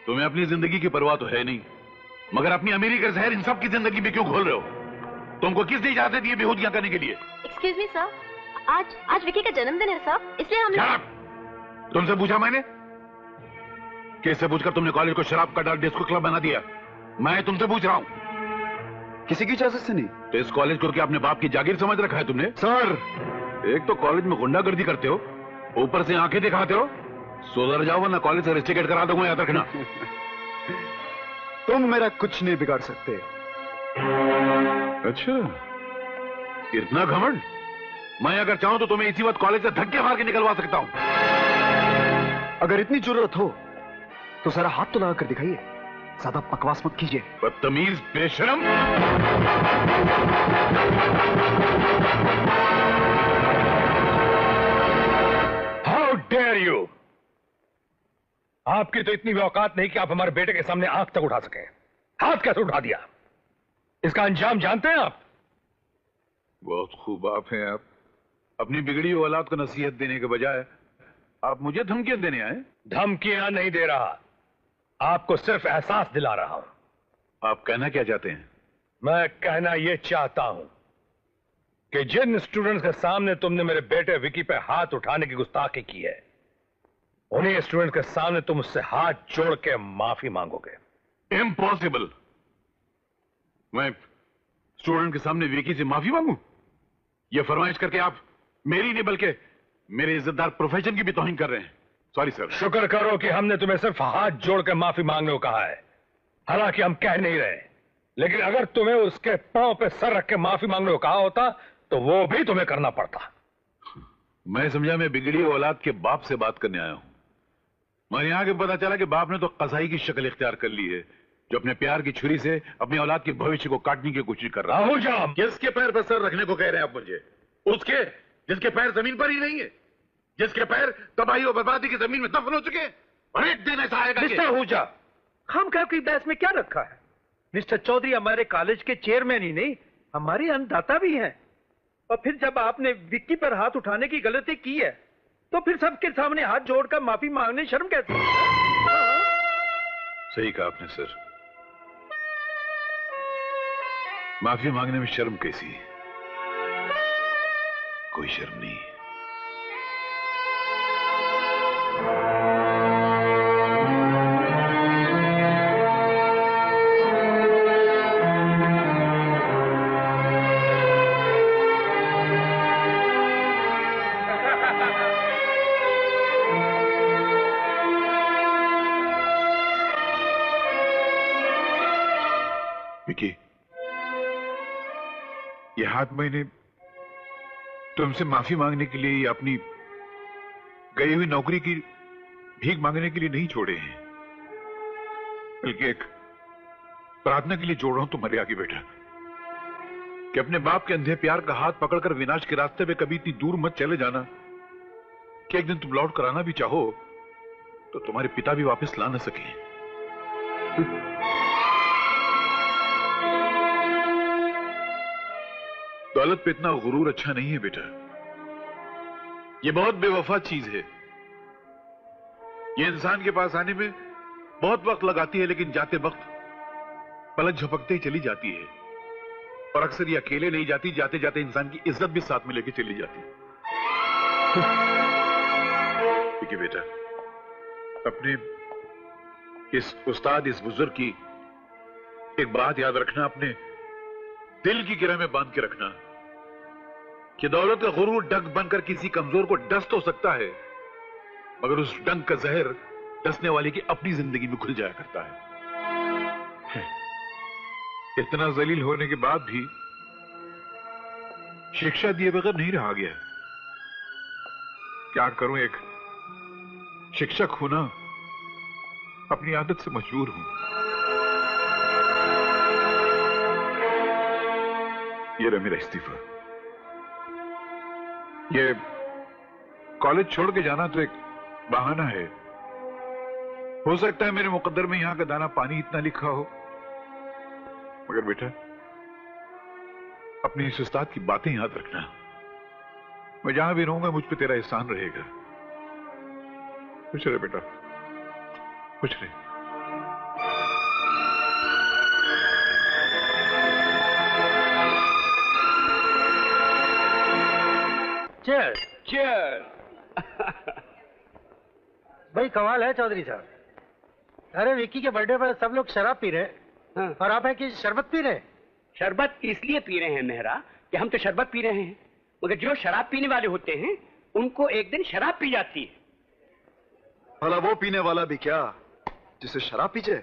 तुम्हें अपनी जिंदगी की परवाह तो है नहीं, मगर अपनी अमीरी का जहर इन सब की जिंदगी में क्यों घोल रहे हो? तुमको किसने इजाजत दी बेहूदियां करने के लिए? एक्सक्यूज मी सर, आज विकी का जन्मदिन है सर, इसलिए हमने तुमसे पूछा मैंने? किससे पूछकर तुमने कॉलेज को शराब का डाल डिस्को क्लब बना दिया? मैं तुमसे पूछ रहा हूं। किसी की इजाजत से नहीं। तो इस कॉलेज को क्या अपने बाप की जागीर समझ रखा है तुमने? सर, एक तो कॉलेज में गुंडागर्दी करते हो, ऊपर से आंखें दिखाते हो। सुधर जाओ वरना कॉलेज से रेस्टिकेट करा दूंगा, याद रखना। तुम मेरा कुछ नहीं बिगाड़ सकते। अच्छा, इतना घमंड? मैं अगर चाहूं तो तुम्हें इसी वक्त कॉलेज से धक्के मार के निकलवा सकता हूं। अगर इतनी जरूरत हो तो सारा हाथ तो लगा कर दिखाइए, ज्यादा बकवास मत कीजिए। बदतमीज, बेशरम। How dare you! आपकी तो इतनी भी औकात नहीं कि आप हमारे बेटे के सामने आंख तक उठा सकें। हाथ कैसे उठा दिया? इसका अंजाम जानते हैं आप? बहुत खूब आप हैं। आप अपनी बिगड़ी हुई औलाद को नसीहत देने के बजाय आप मुझे धमकियां देने आए। धमकियां नहीं दे रहा, आपको सिर्फ एहसास दिला रहा हूं। आप कहना क्या चाहते हैं? मैं कहना यह चाहता हूं कि जिन स्टूडेंट्स के सामने तुमने मेरे बेटे विकी पे हाथ उठाने की गुस्ताखी की है, उन्हीं स्टूडेंट के सामने तुम उससे हाथ जोड़ के माफी मांगोगे। इम्पॉसिबल। मैं स्टूडेंट के सामने विकी से माफी मांगू? यह फरमाइश करके आप मेरी नहीं बल्कि मेरे इज्जतदार प्रोफेशन की भी तौहीन कर रहे हैं। Sorry sir. शुक्र करो कि हमने तुम्हें सिर्फ हाथ जोड़ के माफी मांगने को कहा है, हालांकि हम कह नहीं रहे, लेकिन अगर तुम्हें उसके पांव पे सर रख के माफी मांगने को कहा होता तो वो भी तुम्हें करना पड़ता। मैं समझा मैं बिगड़ी औलाद के बाप से बात करने आया हूं, मगर यहां के पता चला कि बाप ने तो कसाई की शक्ल इख्तियार कर ली है, जो अपने प्यार की छुरी से अपनी औलाद के भविष्य को काटने की कोशिश कर रहा है। किसके पैर पर सर रखने को कह रहे हैं आप मुझे? उसके जिसके पैर जमीन पर ही नहीं है, जिसके पैर तबाही और बर्बादी की जमीन में दफन हो चुके हैं। और एक दिन ऐसा आएगा। मिस्टर आहूजा, हम क्या की बहस में क्या रखा है? मिस्टर चौधरी हमारे कॉलेज के चेयरमैन ही नहीं, हमारे अन्नदाता भी हैं। और फिर जब आपने विक्की पर हाथ उठाने की गलती की है तो फिर सबके सामने हाथ जोड़कर माफी मांगने शर्म कैसी? सही कहा आपने सर, माफी मांगने में शर्म कैसी? कोई शर्म नहीं। विकी, ये हाथ मैंने तुमसे माफी मांगने के लिए, अपनी गई हुई नौकरी की भीख मांगने के लिए नहीं छोड़े हैं, बल्कि एक प्रार्थना के लिए जोड़ रहा हूं तुम्हारे आगे बेटा, कि अपने बाप के अंधे प्यार का हाथ पकड़कर विनाश के रास्ते पे कभी इतनी दूर मत चले जाना कि एक दिन तुम लौट कर आना भी चाहो तो तुम्हारे पिता भी वापस ला न सके। दौलत पे इतना गुरूर अच्छा नहीं है बेटा, ये बहुत बेवफा चीज है। ये इंसान के पास आने में बहुत वक्त लगाती है, लेकिन जाते वक्त पलक झपकते ही चली जाती है। और अक्सर ये अकेले नहीं जाती, जाते जाते इंसान की इज्जत भी साथ में लेके चली जाती है। देखिए बेटा, अपने इस उस्ताद, इस बुजुर्ग की एक बात याद रखना, अपने दिल की गिरह में बांध के रखना कि दौलत का गुरूर डंक बनकर किसी कमजोर को डस तो सकता है, मगर उस डंक का जहर डसने वाले की अपनी जिंदगी में घुल जाया करता है। इतना जलील होने के बाद भी शिक्षा दिए बगैर नहीं रहा गया। क्या करूं, एक शिक्षक होना अपनी आदत से मजबूर हूं। ये रहा मेरा इस्तीफा। ये कॉलेज छोड़ के जाना तो एक बहाना है। हो सकता है मेरे मुकद्दर में यहां का दाना पानी इतना लिखा हो, मगर बेटा अपनी इस उस्ताद की बातें याद रखना। मैं जहां भी रहूंगा मुझ पे तेरा एहसान रहेगा। खुश रहे बेटा, खुश रहे। चेयर। चेयर। भाई कमाल है चौधरी साहब। अरे विक्की के बर्थडे पर सब लोग शराब पी रहे हैं, हाँ। और आप है कि शरबत पी रहे हैं। शरबत इसलिए पी रहे हैं मेहरा कि हम तो शरबत पी रहे हैं, मगर जो शराब पीने वाले होते हैं उनको एक दिन शराब पी जाती है। भला वो पीने वाला भी क्या जिसे शराब पी जाए?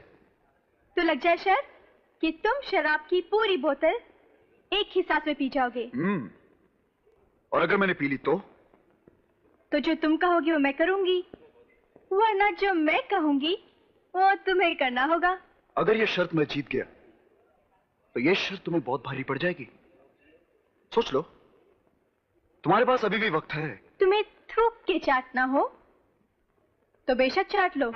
तो लग जाए शर्त कि तुम शराब की पूरी बोतल एक ही सांस में पी जाओगे। और अगर मैंने पी ली तो जो तुम कहोगे वो मैं करूंगी, वरना जो मैं कहूंगी वो तुम्हें करना होगा। अगर ये शर्त मैं जीत गया तो ये शर्त तुम्हें बहुत भारी पड़ जाएगी। सोच लो, तुम्हारे पास अभी भी वक्त है। तुम्हें थूक के चाटना हो तो बेशक चाट लो।